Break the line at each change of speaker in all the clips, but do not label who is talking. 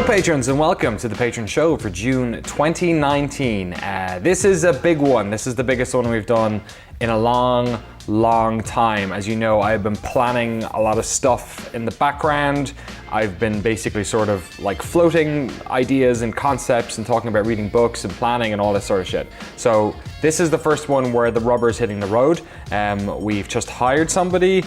patrons, and welcome to the Patron Show for June 2019. This is a big one. This is the biggest one we've done in a long time. As you know, I've been planning a lot of stuff in the background. I've been basically sort of like floating ideas and concepts and talking about reading books and planning and all this sort of shit. So this is the first one where the rubber's hitting the road. We've just hired somebody.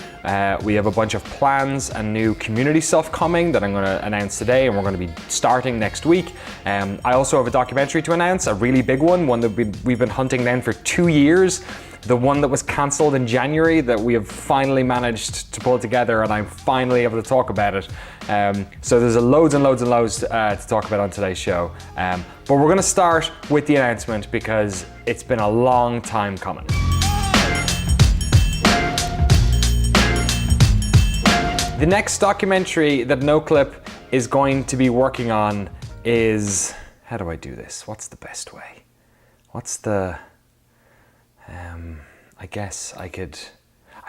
We have a bunch of plans and new community stuff coming that I'm going to announce today, and we're going to be starting next week. I also have a documentary to announce, a really big one that we've been hunting down for 2 years. The one that was cancelled in January that we have finally managed to pull together, and I'm finally able to talk about it. So there's loads to talk about on today's show. But we're going to start with the announcement because it's been a long time coming. The next documentary that NoClip is going to be working on is... How do I do this? What's the best way? What's the... I guess I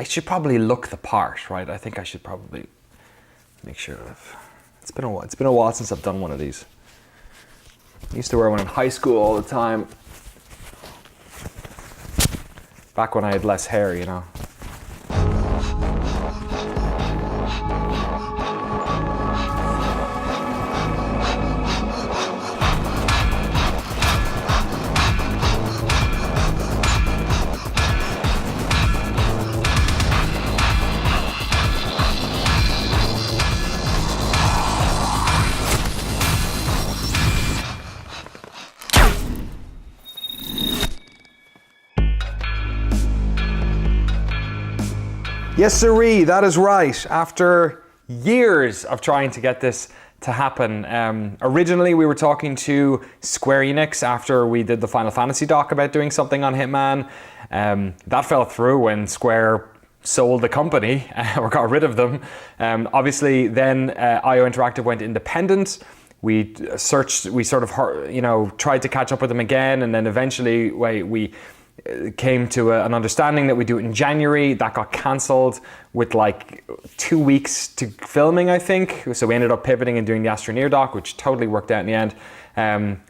should probably look the part, right? I think I should probably make sure it's been a while since I've done one of these. I used to wear one in high school all the time. Back when I had less hair, you know. Yes, sirree, that is right. After years of trying to get this to happen, originally we were talking to Square Enix after we did the Final Fantasy doc about doing something on Hitman. That fell through when Square sold the company or got rid of them. Obviously, then IO Interactive went independent. We sort of, you know, tried to catch up with them again, and then eventually we came to an understanding that we do it in January. That got cancelled with like 2 weeks to filming, I think. So we ended up pivoting and doing the Astroneer doc, which totally worked out in the end.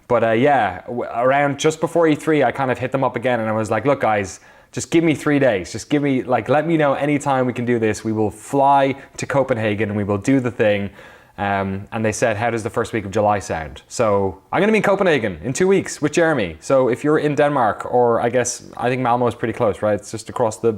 Around just before E3, I kind of hit them up again and I was like, look guys, just give me 3 days. Just give me, like, let me know anytime we can do this. We will fly to Copenhagen and we will do the thing. And they said, how does the first week of July sound? So I'm going to be in Copenhagen in 2 weeks with Jeremy. So if you're in Denmark, or I think Malmo is pretty close, right? It's just across the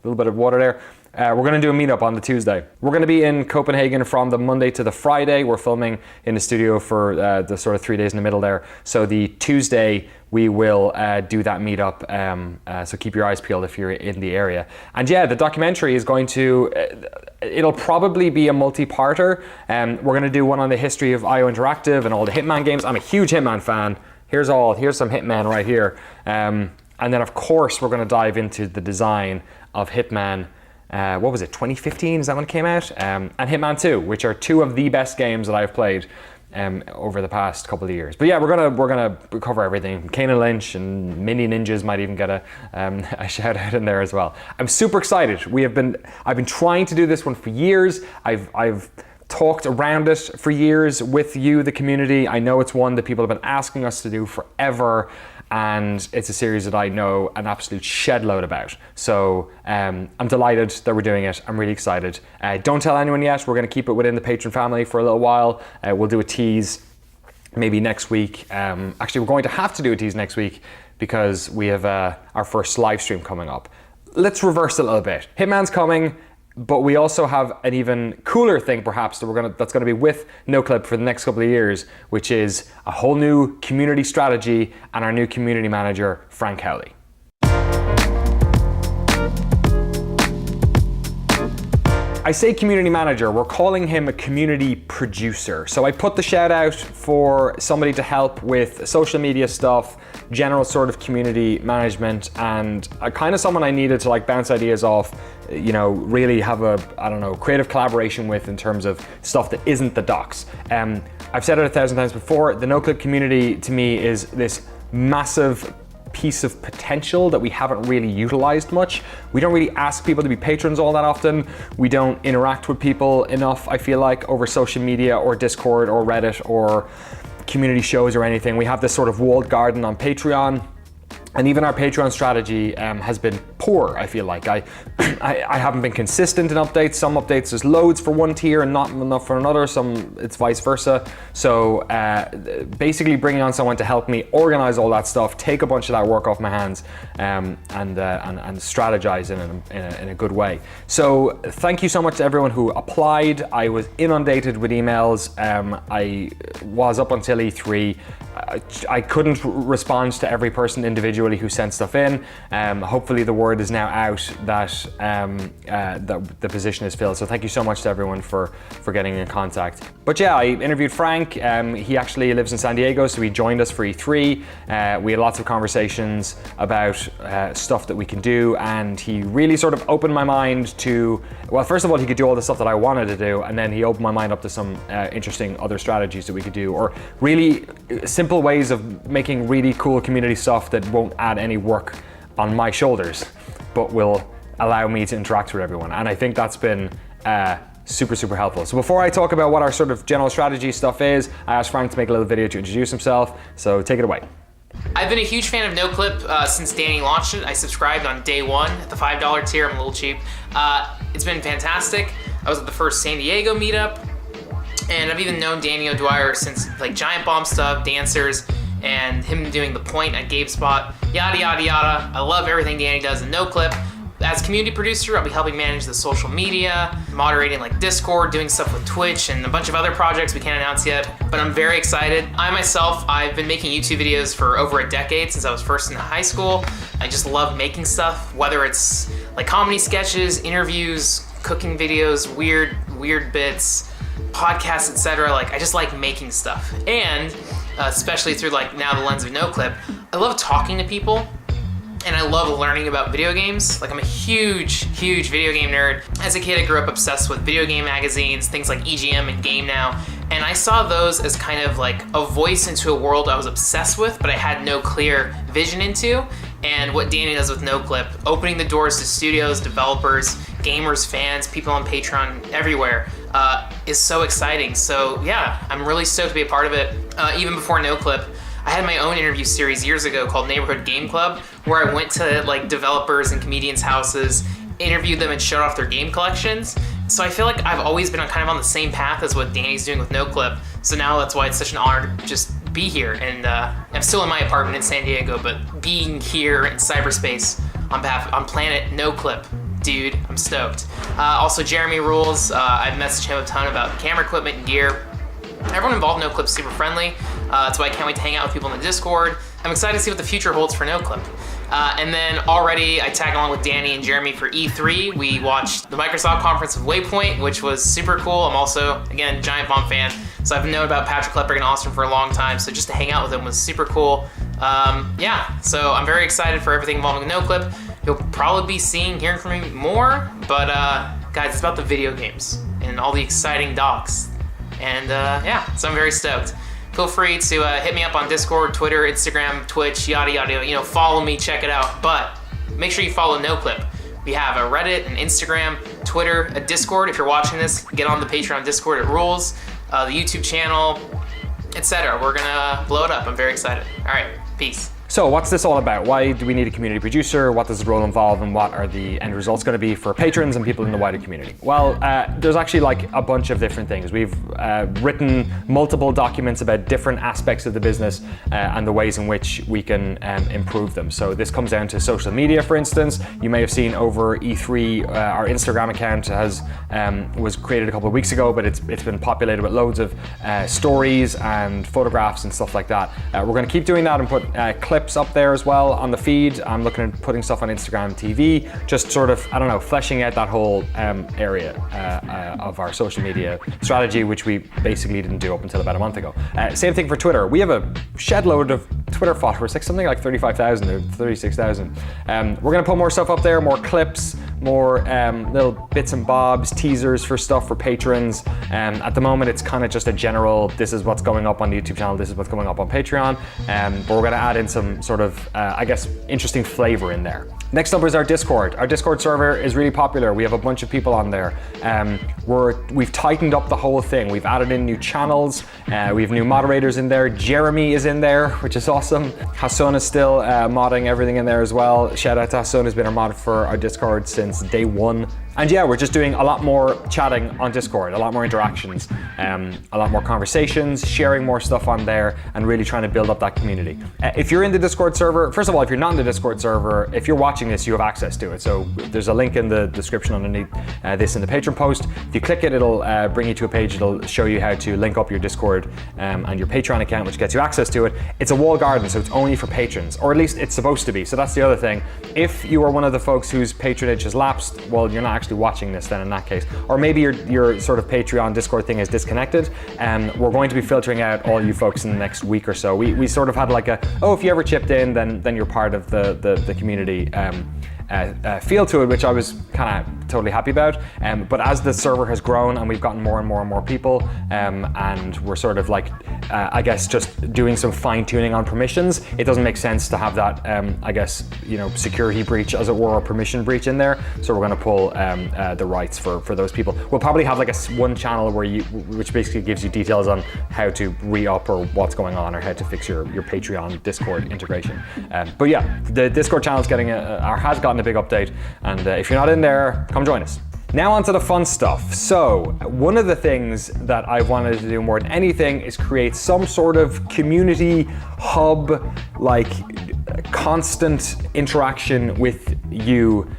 little bit of water there. We're going to do a meetup on the Tuesday. We're going to be in Copenhagen from the Monday to the Friday. We're filming in the studio for the sort of 3 days in the middle there. So the Tuesday, we will do that meetup. So keep your eyes peeled if you're in the area. And yeah, the documentary is going to, it'll probably be a multi-parter. We're going to do one on the history of IO Interactive and all the Hitman games. I'm a huge Hitman fan. Here's some Hitman right here. And then of course, we're going to dive into the design of Hitman. What was it, 2015? Is that when it came out? And Hitman 2, which are two of the best games that I've played over the past couple of years. But yeah, we're gonna cover everything. Kane and Lynch and Mini Ninjas might even get a shout out in there as well. I'm super excited. I've been trying to do this one for years. I've talked around it for years with you, the community. I know it's one that people have been asking us to do forever, and it's a series that I know an absolute shed load about. So I'm delighted that we're doing it. I'm really excited. Don't tell anyone yet. We're going to keep it within the Patron family for a little while. We'll do a tease maybe next week. Actually, we're going to have to do a tease next week because we have our first live stream coming up. Let's reverse it a little bit. Hitman's coming, but we also have an even cooler thing perhaps that's going to be with NoClip for the next couple of years, which is a whole new community strategy and our new community manager, Frank Howley. I say community manager, we're calling him a community producer. So I put the shout out for somebody to help with social media stuff, general sort of community management, and kind of someone I needed to like bounce ideas off, you know, really have a, I don't know, creative collaboration with in terms of stuff that isn't the docs. I've said it 1,000 times before, the NoClip community to me is this massive piece of potential that we haven't really utilized much. We don't really ask people to be patrons all that often. We don't interact with people enough, I feel like, over social media or Discord or Reddit or community shows or anything. We have this sort of walled garden on Patreon. And even our Patreon strategy has been poor, I feel like. I haven't been consistent in updates. Some updates there's loads for one tier and not enough for another. Some it's vice versa. So basically bringing on someone to help me organize all that stuff, take a bunch of that work off my hands, and strategize in a good way. So thank you so much to everyone who applied. I was inundated with emails. I was up until E3. I couldn't respond to every person individually who sent stuff in. Hopefully the word is now out that the position is filled. So thank you so much to everyone for getting in contact. But yeah, I interviewed Frank. He actually lives in San Diego, so he joined us for E3. We had lots of conversations about stuff that we can do, and he really sort of opened my mind to, well, first of all, he could do all the stuff that I wanted to do, and then he opened my mind up to some interesting other strategies that we could do, or really simple ways of making really cool community stuff that won't add any work on my shoulders, but will allow me to interact with everyone. And I think that's been super, super helpful. So before I talk about what our sort of general strategy stuff is, I asked Frank to make a little video to introduce himself. So take it away.
I've been a huge fan of NoClip since Danny launched it. I subscribed on day one at the $5 tier. I'm a little cheap. It's been fantastic. I was at the first San Diego meetup, and I've even known Danny O'Dwyer since like Giant Bomb stuff, Dancers, and him doing the point at GameSpot, yada, yada, yada. I love everything Danny does in NoClip. As community producer, I'll be helping manage the social media, moderating like Discord, doing stuff with Twitch, and a bunch of other projects we can't announce yet, but I'm very excited. I've been making YouTube videos for over a decade since I was first in high school. I just love making stuff, whether it's like comedy sketches, interviews, cooking videos, weird bits, podcasts, etc. Like, I just like making stuff. And especially through like now the lens of NoClip, I love talking to people, and I love learning about video games. Like, I'm a huge video game nerd. As a kid, I grew up obsessed with video game magazines, things like EGM and Game Now, and I saw those as kind of like a voice into a world I was obsessed with, but I had no clear vision into. And what Danny does with NoClip, opening the doors to studios, developers, gamers, fans, people on Patreon, everywhere, is so exciting. So yeah, I'm really stoked to be a part of it. Even before NoClip, I had my own interview series years ago called Neighborhood Game Club, where I went to like developers and comedians' houses, interviewed them, and showed off their game collections. So I feel like I've always been kind of on the same path as what Danny's doing with NoClip. So now that's why it's such an honor to just be here. And I'm still in my apartment in San Diego, but being here in cyberspace on planet NoClip, dude, I'm stoked. Also, Jeremy rules. I've messaged him a ton about camera equipment and gear. Everyone involved in NoClip's super friendly. That's why I can't wait to hang out with people in the Discord. I'm excited to see what the future holds for NoClip. And then already I tagged along with Danny and Jeremy for E3. We watched the Microsoft conference of Waypoint, which was super cool. I'm also, again, Giant Bomb fan, so I've known about Patrick Klepper and Austin for a long time, so just to hang out with him was super cool. Yeah, so I'm very excited for everything involving NoClip. You'll probably be hearing from me more, but guys, it's about the video games and all the exciting docs. And yeah, so I'm very stoked. Feel free to hit me up on Discord, Twitter, Instagram, Twitch, yada yada, follow me, check it out. But make sure you follow NoClip. We have a Reddit, an Instagram, Twitter, a Discord. If you're watching this, get on the Patreon Discord, it rules. The YouTube channel, etc. We're gonna blow it up. I'm very excited. All right, peace.
So what's this all about? Why do we need a community producer? What does the role involve, and what are the end results going to be for patrons and people in the wider community? Well, there's actually like a bunch of different things. We've written multiple documents about different aspects of the business and the ways in which we can improve them. So this comes down to social media, for instance. You may have seen over E3, our Instagram account was created a couple of weeks ago, but it's been populated with loads of stories and photographs and stuff like that. We're going to keep doing that and put clips up there as well on the feed. I'm looking at putting stuff on Instagram TV, just sort of, fleshing out that whole area of our social media strategy, which we basically didn't do up until about a month ago. Same thing for Twitter. We have a shed load of Twitter followers, something like 35,000 or 36,000. We're gonna put more stuff up there, more clips, more little bits and bobs, teasers for stuff for patrons. At the moment, it's kind of just a general, this is what's going up on the YouTube channel, this is what's going up on Patreon, but we're gonna add in some sort of, I guess, interesting flavor in there. Next up is our Discord. Our Discord server is really popular. We have a bunch of people on there. We've tightened up the whole thing. We've added in new channels. We have new moderators in there. Jeremy is in there, which is awesome. Hassan is still modding everything in there as well. Shout out to Hassan, who's been our mod for our Discord since day one. And yeah, we're just doing a lot more chatting on Discord, a lot more interactions, a lot more conversations, sharing more stuff on there, and really trying to build up that community. If you're in the Discord server, first of all, if you're not in the Discord server, if you're watching this, you have access to it. So there's a link in the description underneath this in the Patreon post. If you click it, it'll bring you to a page. It'll show you how to link up your Discord and your Patreon account, which gets you access to it. It's a walled garden, so it's only for patrons, or at least it's supposed to be. So that's the other thing. If you are one of the folks whose patronage has lapsed, well, you're not actually watching this then in that case. Or maybe your sort of Patreon Discord thing is disconnected. We're going to be filtering out all you folks in the next week or so. We sort of had like a, oh, if you ever chipped in, then you're part of the community feel to it, which I was kind of totally happy about. But as the server has grown and we've gotten more and more and more people, and we're sort of like, I guess, just doing some fine tuning on permissions, it doesn't make sense to have that, I guess, security breach, as it were, or permission breach in there. So we're going to pull the rights for those people. We'll probably have like one channel which basically gives you details on how to re-up or what's going on, or how to fix your Patreon Discord integration. But yeah, the Discord channel is has gotten a big update, and if you're not in there, come join us. Now onto the fun stuff. So one of the things that I wanted to do more than anything is create some sort of community hub, like constant interaction with you,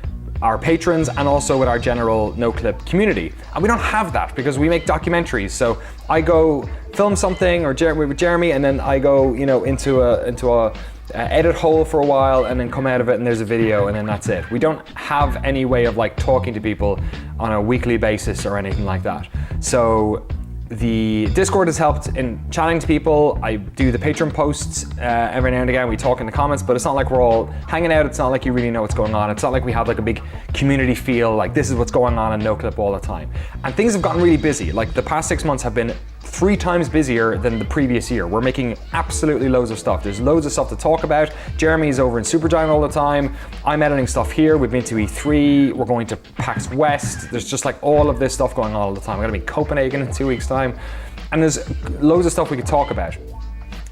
our patrons, and also with our general NoClip community. And we don't have that because we make documentaries. So I go film something with Jeremy, and then I go, into a edit hole for a while, and then come out of it and there's a video, and then that's it. We don't have any way of like talking to people on a weekly basis or anything like that. So the Discord has helped in chatting to people. I do the Patreon posts every now and again. We talk in the comments, but it's not like we're all hanging out. It's not like you really know what's going on. It's not like we have like a big community feel, like this is what's going on in NoClip all the time. And things have gotten really busy. Like the past 6 months have been 3 times busier than the previous year. We're making absolutely loads of stuff. There's loads of stuff to talk about. Jeremy's over in Supergiant all the time. I'm editing stuff here. We've been to E3. We're going to PAX West. There's just like all of this stuff going on all the time. We're gonna be in Copenhagen in 2 weeks' time. And there's loads of stuff we could talk about.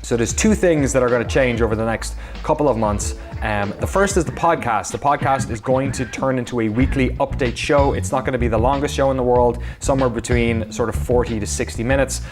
So there's 2 things that are going to change over the next couple of months. The first is the podcast. The podcast is going to turn into a weekly update show. It's not going to be the longest show in the world, somewhere between sort of 40 to 60 minutes,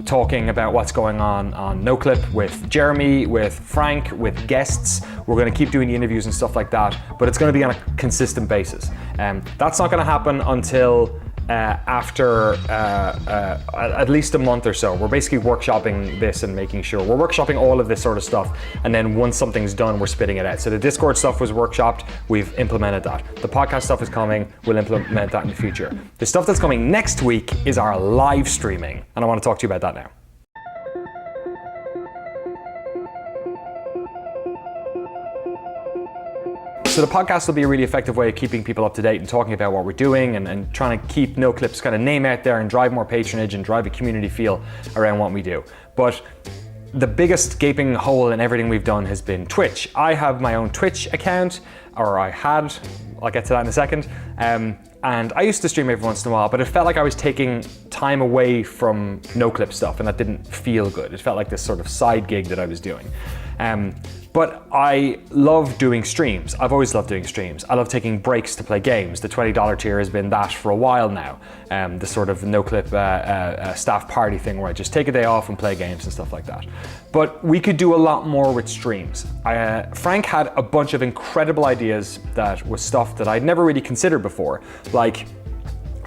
talking about what's going on NoClip with Jeremy, with Frank, with guests. We're going to keep doing the interviews and stuff like that, but it's going to be on a consistent basis. That's not going to happen until after at least a month or so. We're basically workshopping this and making sure we're workshopping all of this sort of stuff, and then once something's done, we're spitting it out. So the Discord stuff was workshopped, we've implemented that. The podcast stuff is coming, we'll implement that in the future. The stuff that's coming next week is our live streaming, and I want to talk to you about that now. So the podcast will be a really effective way of keeping people up to date and talking about what we're doing, and trying to keep NoClip's kind of name out there and drive more patronage and drive a community feel around what we do. But the biggest gaping hole in everything we've done has been Twitch. I have my own Twitch account, or I had, I'll get to that in a second. And I used to stream every once in a while, but it felt like I was taking time away from NoClip stuff, and that didn't feel good. It felt like this sort of side gig that I was doing. But I love doing streams. I've always loved doing streams. I love taking breaks to play games. The $20 tier has been that for a while now. The sort of NoClip staff party thing where I just take a day off and play games and stuff like that. But we could do a lot more with streams. Frank had a bunch of incredible ideas that was stuff that I'd never really considered before, like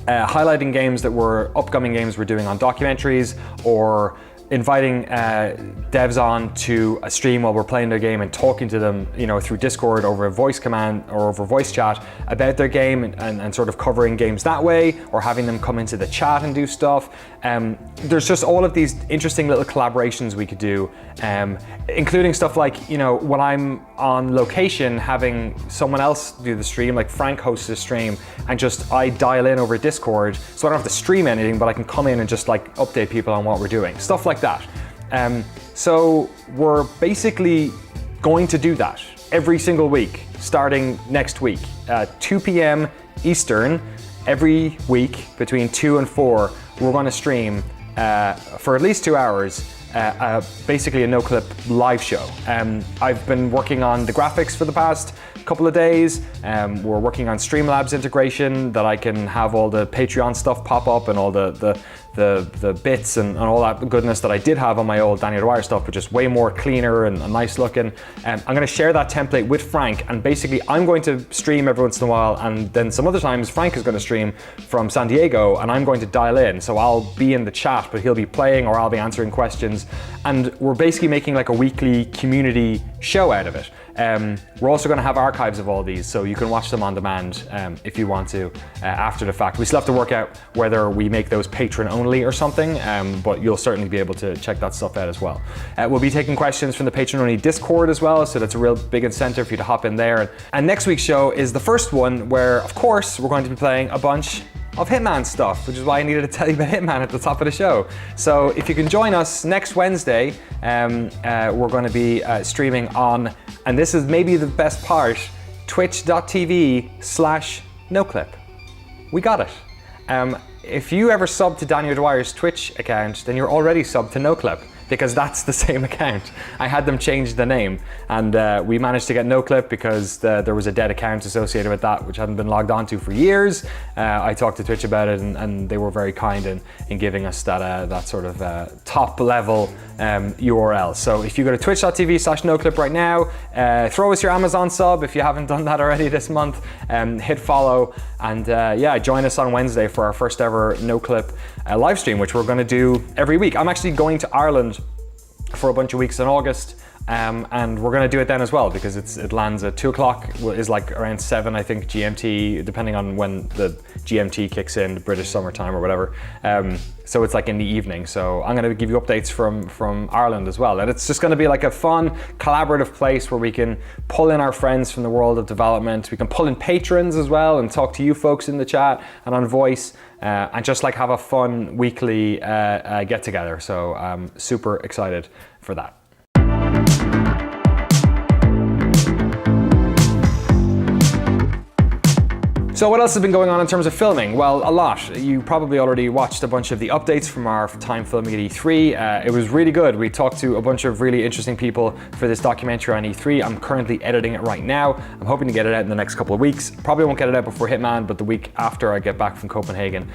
highlighting games that were upcoming games we're doing on documentaries, or inviting devs on to a stream while we're playing their game and talking to them, you know, through Discord over a voice command or over voice chat about their game and sort of covering games that way, or having them come into the chat and do stuff. There's just all of these interesting little collaborations we could do, including stuff like, you know, when I'm on location, having someone else do the stream, like Frank hosts a stream, and just I dial in over Discord, so I don't have to stream anything, but I can come in and just like update people on what we're doing, stuff like that. So we're basically going to do that every single week, starting next week, 2 p.m. Eastern, every week between 2 and 4, we're going to stream for at least 2 hours, basically a no-clip live show. I've been working on the graphics for the past couple of days. We're working on Streamlabs integration, that I can have all the Patreon stuff pop up and all the bits and all that goodness that I did have on my old Daniel Dwyer stuff, but just way more cleaner and nice looking. I'm going to share that template with Frank, and basically I'm going to stream every once in a while, and then some other times Frank is going to stream from San Diego and I'm going to dial in. So I'll be in the chat, but he'll be playing or I'll be answering questions. And we're basically making like a weekly community show out of it. We're also going to have archives of all these, so you can watch them on demand if you want to after the fact. We still have to work out whether we make those Patron only or something, but you'll certainly be able to check that stuff out as well. We'll be taking questions from the Patron only Discord as well, so that's a real big incentive for you to hop in there. And next week's show is the first one where, of course, we're going to be playing a bunch of Hitman stuff, which is why I needed to tell you about Hitman at the top of the show. So if you can join us next Wednesday, we're going to be streaming on, and this is maybe the best part, twitch.tv/noclip. We got it. If you ever sub to Daniel Dwyer's Twitch account, then you're already subbed to NoClip, because that's the same account. I had them change the name, and we managed to get NoClip because there was a dead account associated with that, which hadn't been logged onto for years. I talked to Twitch about it, and they were very kind in giving us that sort of top level URL. So if you go to twitch.tv/noclip right now, throw us your Amazon sub if you haven't done that already this month, hit follow, and yeah, join us on Wednesday for our first ever NoClip live stream, which we're going to do every week. I'm actually going to Ireland for a bunch of weeks in August, and we're going to do it then as well, because it lands at 2 o'clock, is like around 7, I think, GMT, depending on when the GMT kicks in, British summertime or whatever. So it's like in the evening. So I'm going to give you updates from Ireland as well. And it's just going to be like a fun, collaborative place where we can pull in our friends from the world of development. We can pull in patrons as well and talk to you folks in the chat and on voice, and just like have a fun weekly get together. So I'm super excited for that. So what else has been going on in terms of filming? Well, a lot. You probably already watched a bunch of the updates from our time filming at E3. It was really good. We talked to a bunch of really interesting people for this documentary on E3. I'm currently editing it right now. I'm hoping to get it out in the next couple of weeks. Probably won't get it out before Hitman, but the week after I get back from Copenhagen,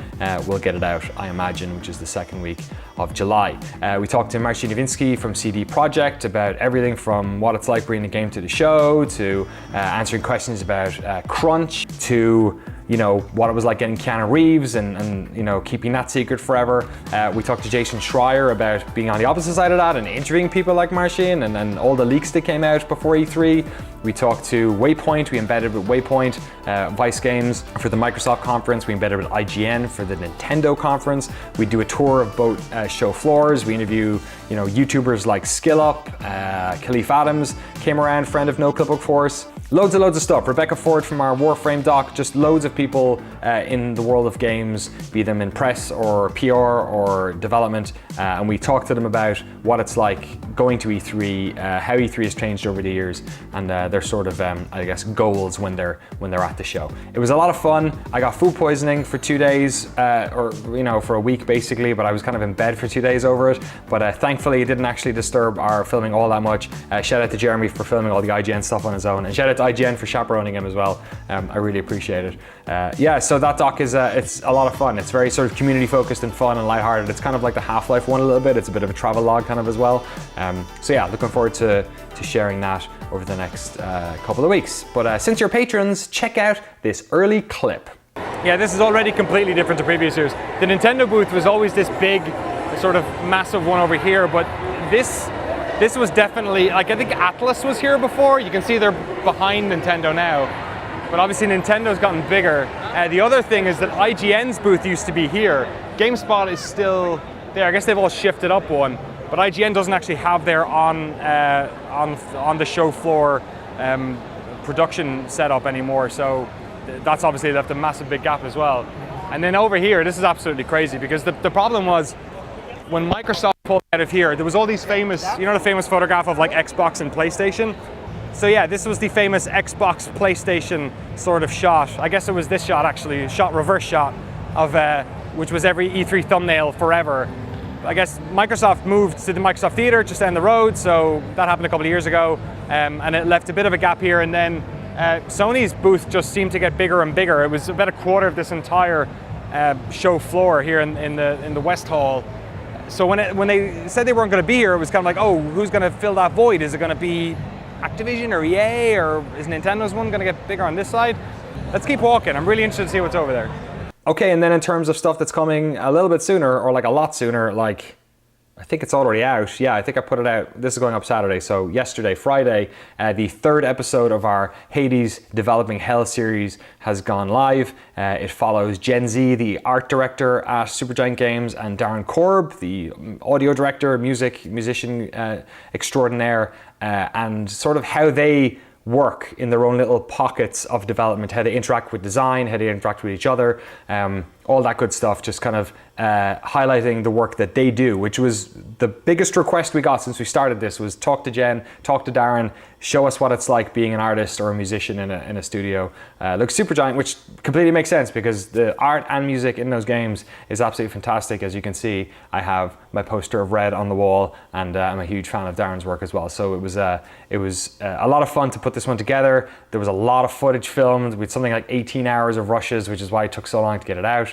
we'll get it out, I imagine, which is the second week of July. We talked to Marcin Nowinski from CD Projekt about everything from what it's like bringing the game to the show, to answering questions about crunch, to what it was like getting Keanu Reeves and keeping that secret forever. We talked to Jason Schreier about being on the opposite side of that and interviewing people like Marcin and all the leaks that came out before E3. We talked to Waypoint. We embedded with Waypoint, Vice Games for the Microsoft conference. We embedded with IGN for the Nintendo conference. We do a tour of both show floors. We interview YouTubers like SkillUp, Khalif Adams came around, friend of NoClip of course. Loads and loads of stuff. Rebecca Ford from our Warframe doc, just loads of people in the world of games, be them in press or PR or development, and we talked to them about what it's like going to E3, how E3 has changed over the years, and their sort of, I guess, goals when they're at the show. It was a lot of fun. I got food poisoning for 2 days, or for a week basically, but I was kind of in bed for 2 days over it. But thankfully, it didn't actually disturb our filming all that much. Shout out to Jeremy for filming all the IGN stuff on his own, and shout out to IGN for chaperoning him as well. I really appreciate it. So that doc is it's a lot of fun. It's very sort of community focused and fun and lighthearted. It's kind of like the Half-Life one a little bit. It's a bit of a travel log kind of as well. So yeah, looking forward to sharing that over the next couple of weeks. But since you're patrons, check out this early clip. Yeah, this is already completely different to previous years. The Nintendo booth was always this big
sort of massive one over here, but this was definitely, like, I think Atlas was here before. You can see they're behind Nintendo now, but obviously Nintendo's gotten bigger. The other thing is that IGN's booth used to be here. GameSpot is still there. I guess they've all shifted up one, but IGN doesn't actually have their on the show floor production setup anymore. So that's obviously left a massive big gap as well. And then over here, this is absolutely crazy because the problem was when Microsoft pulled out of here, there was all these famous, you know, the famous photograph of like Xbox and PlayStation. So yeah, this was the famous Xbox PlayStation sort of shot. I guess it was this shot actually, reverse shot of which was every E3 thumbnail forever. I guess Microsoft moved to the Microsoft Theater just down the road, so that happened a couple of years ago, and it left a bit of a gap here. And then Sony's booth just seemed to get bigger and bigger. It was about a quarter of this entire show floor here in the West Hall. So when they said they weren't going to be here, it was kind of like, oh, who's going to fill that void? Is it going to be Activision or EA, or is Nintendo's one going to get bigger on this side? Let's keep walking. I'm really interested to see what's over there.
Okay, and then in terms of stuff that's coming a little bit sooner, or like a lot sooner, like I think it's already out. Yeah, I think I put it out. This is going up Saturday, so yesterday, Friday, the third episode of our Hades Developing Hell series has gone live. It follows Gen Z, the art director at Supergiant Games, and Darren Korb, the audio director, musician extraordinaire, and sort of how they work in their own little pockets of development, how they interact with design, how they interact with each other, all that good stuff, just kind of highlighting the work that they do, which was the biggest request we got since we started this, was talk to Jen, talk to Darren, show us what it's like being an artist or a musician in a studio. Look, Supergiant, which completely makes sense because the art and music in those games is absolutely fantastic. As you can see, I have my poster of Red on the wall, and I'm a huge fan of Darren's work as well. So it was a lot of fun to put this one together. There was a lot of footage filmed with something like 18 hours of rushes, which is why it took so long to get it out.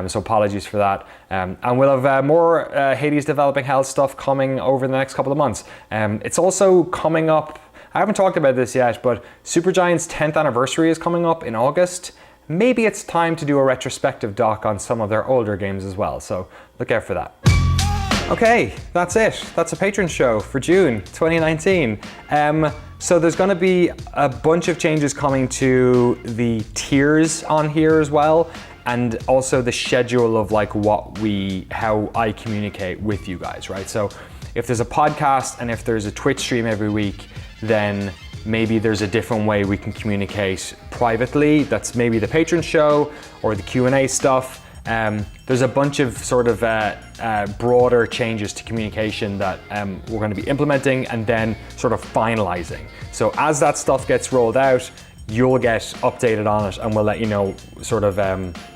So apologies for that. And we'll have more Hades Developing Hell stuff coming over the next couple of months. It's also coming up, I haven't talked about this yet, but Supergiant's 10th anniversary is coming up in August. Maybe it's time to do a retrospective doc on some of their older games as well, so look out for that. Okay, that's it. That's a Patron show for June 2019. So there's going to be a bunch of changes coming to the tiers on here as well, and also the schedule of like how I communicate with you guys, right? So if there's a podcast and if there's a Twitch stream every week, then maybe there's a different way we can communicate privately. That's maybe the Patron show or the Q&A stuff. There's a bunch of sort of broader changes to communication that we're going to be implementing and then sort of finalizing. So as that stuff gets rolled out, you'll get updated on it and we'll let you know sort of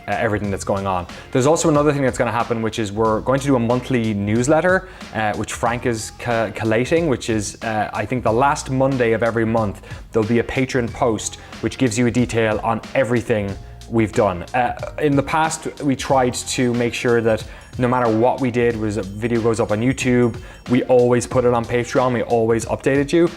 everything that's going on. There's also another thing that's going to happen, which is we're going to do a monthly newsletter, which Frank is collating, which is I think the last Monday of every month, there'll be a Patreon post which gives you a detail on everything we've done. In the past, we tried to make sure that no matter what we did, was a video goes up on YouTube, we always put it on Patreon, we always updated you.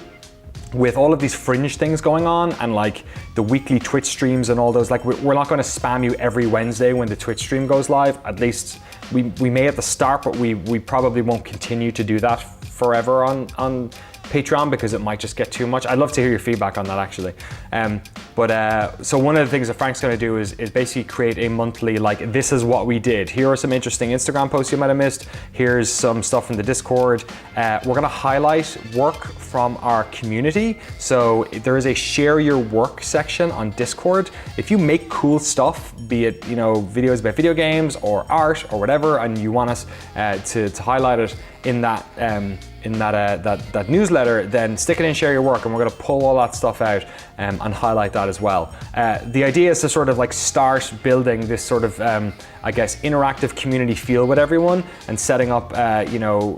With all of these fringe things going on and like the weekly Twitch streams and all those, like we're not going to spam you every Wednesday when the Twitch stream goes live. At least we may at the start, but we probably won't continue to do that forever on Patreon because it might just get too much. I'd love to hear your feedback on that actually. So one of the things that Frank's going to do is basically create a monthly, like, this is what we did. Here are some interesting Instagram posts you might have missed. Here's some stuff from the Discord. We're going to highlight work from our community. So there is a share your work section on Discord. If you make cool stuff, be it, you know, videos about video games or art or whatever, and you want us to highlight it in that newsletter, then stick it in Share Your Work, and we're going to pull all that stuff out and highlight that as well. The idea is to sort of like start building this sort of, I guess, interactive community feel with everyone and setting up,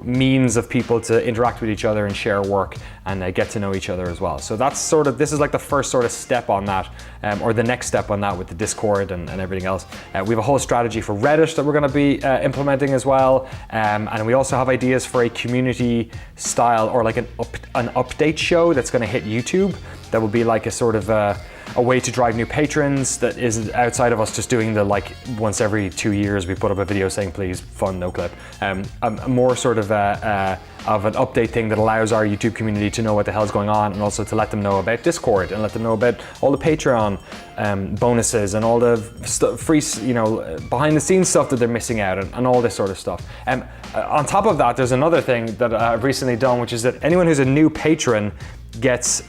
means of people to interact with each other and share work and get to know each other as well. So that's sort of, this is like the first sort of step on that, or the next step on that with the Discord and everything else. We have a whole strategy for Reddit that we're going to be implementing as well, and we also have ideas for a community style or like an update show that's going to hit YouTube. that will be like a sort of a way to drive new patrons that is outside of us just doing the like once every 2 years we put up a video saying please fund NoClip. A more sort of an update thing that allows our YouTube community to know what the hell's going on, and also to let them know about Discord and let them know about all the Patreon bonuses and all the free, behind the scenes stuff that they're missing out, and all this sort of stuff. On top of that, there's another thing that I've recently done, which is that anyone who's a new patron gets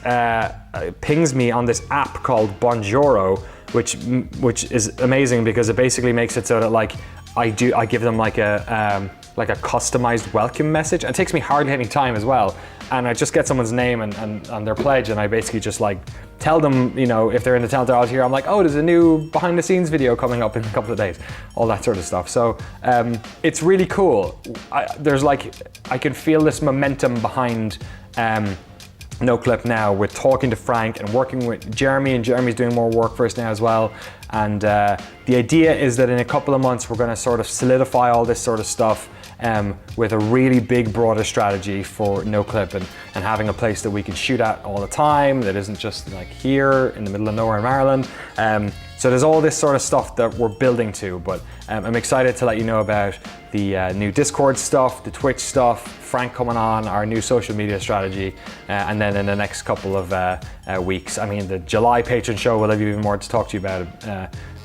pings me on this app called Bonjoro, which is amazing because it basically makes it so that like I give them like a customized welcome message. It takes me hardly any time as well, and I just get someone's name and their pledge, and I basically just like tell them, if they're in the town out here, I'm like, oh, there's a new behind the scenes video coming up in a couple of days, all that sort of stuff. So it's really cool. I can feel this momentum behind NoClip now, with talking to Frank and working with Jeremy, and Jeremy's doing more work for us now as well. And the idea is that in a couple of months we're going to sort of solidify all this sort of stuff with a really big, broader strategy for NoClip, and having a place that we can shoot at all the time that isn't just like here in the middle of nowhere in Maryland. So there's all this sort of stuff that we're building to, but I'm excited to let you know about the new Discord stuff, the Twitch stuff, Frank coming on, our new social media strategy, and then in the next couple of weeks, the July Patron show will have even more to talk to you about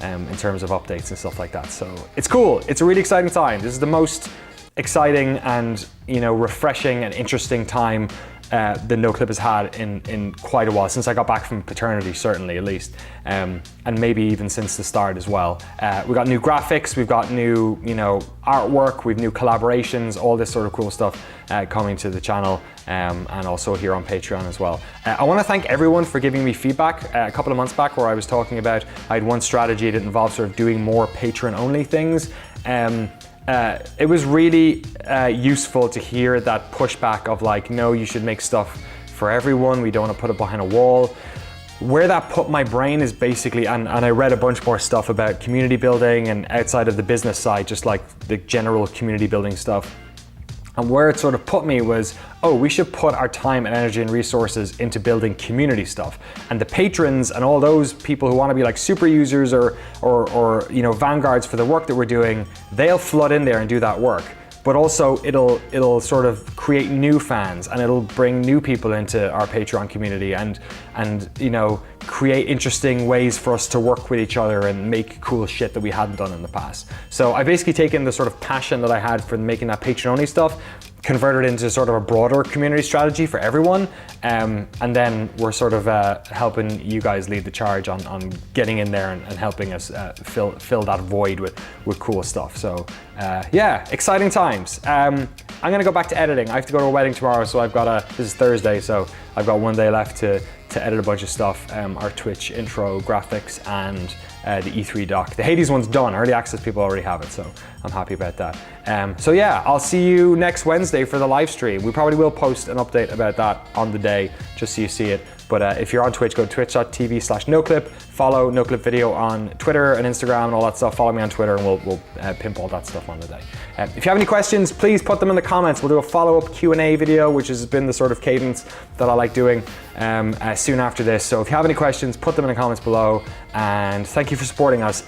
in terms of updates and stuff like that. So it's cool. It's a really exciting time. This is the most exciting and refreshing and interesting time that NoClip has had in quite a while, since I got back from paternity, certainly, at least, and maybe even since the start as well. We've got new graphics, we've got new artwork, we've new collaborations, all this sort of cool stuff coming to the channel, and also here on Patreon as well. I want to thank everyone for giving me feedback a couple of months back, where I was talking about I had one strategy that involved sort of doing more patron-only things. It was really useful to hear that pushback of like, no, you should make stuff for everyone. We don't want to put it behind a wall. Where that put my brain is basically, and I read a bunch more stuff about community building and outside of the business side, just like the general community building stuff. And where it sort of put me was, oh, we should put our time and energy and resources into building community stuff. And the patrons and all those people who want to be like super users or vanguards for the work that we're doing, they'll flood in there and do that work. But also it'll sort of create new fans, and it'll bring new people into our Patreon community, and create interesting ways for us to work with each other and make cool shit that we hadn't done in the past. So I basically taken the sort of passion that I had for making that Patreon-only stuff, converted into sort of a broader community strategy for everyone, and then we're sort of helping you guys lead the charge on getting in there and helping us fill that void with cool stuff. So yeah, exciting times. I'm gonna go back to editing. I have to go to a wedding tomorrow, so this is Thursday, so I've got one day left to edit a bunch of stuff, our Twitch intro, graphics, and the E3 doc. The Hades one's done. Early access people already have it, so I'm happy about that. So yeah, I'll see you next Wednesday for the live stream. We probably will post an update about that on the day, just so you see it. But if you're on Twitch, go to twitch.tv/NoClip. Follow NoClip Video on Twitter and Instagram and all that stuff. Follow me on Twitter, and we'll pimp all that stuff on the day. If you have any questions, please put them in the comments. We'll do a follow-up Q&A video, which has been the sort of cadence that I like doing soon after this. So if you have any questions, put them in the comments below. And thank you for supporting us.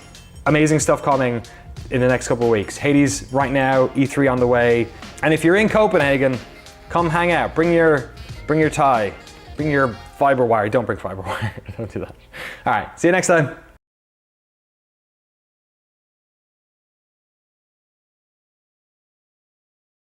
Amazing stuff coming in the next couple of weeks. Hades right now, E3 on the way. And if you're in Copenhagen, come hang out. Bring your tie. Bring your fiber wire. Don't bring fiber wire. Don't do that. All right. See you next time.